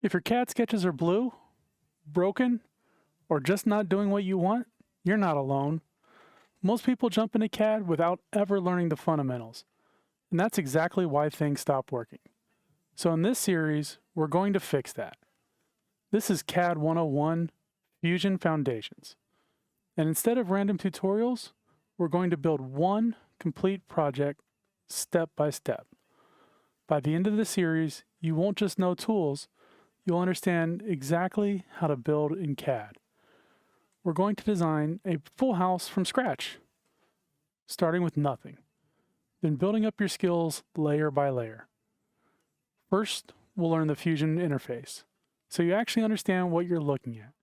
If your CAD sketches are blue, broken, or just not doing what you want, you're not alone. Most people jump into CAD without ever learning the fundamentals, and that's exactly why things stop working. So in this series, we're going to fix that. This is CAD 101, Fusion Foundations. And instead of random tutorials, we're going to build one complete project step by step. By the end of the series, you won't just know tools, you'll understand exactly how to build in CAD. We're going to design a full house from scratch, starting with nothing, then building up your skills layer by layer. First, we'll learn the Fusion interface, so you actually understand what you're looking at.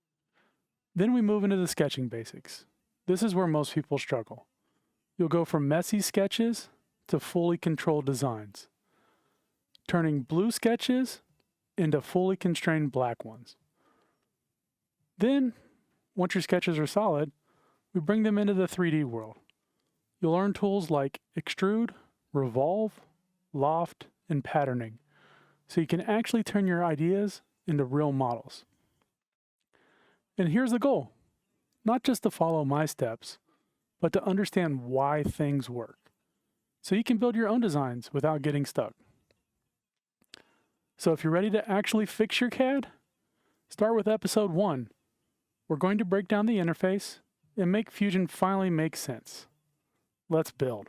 Then we move into the sketching basics. This is where most people struggle. You'll go from messy sketches to fully controlled designs, turning blue sketches into fully constrained black ones. Then, once your sketches are solid, we bring them into the 3D world. You'll learn tools like extrude, revolve, loft, and patterning, so you can actually turn your ideas into real models. And here's the goal, not just to follow my steps, but to understand why things work, so you can build your own designs without getting stuck. So if you're ready to actually fix your CAD, start with episode 1. We're going to break down the interface and make Fusion finally make sense. Let's build.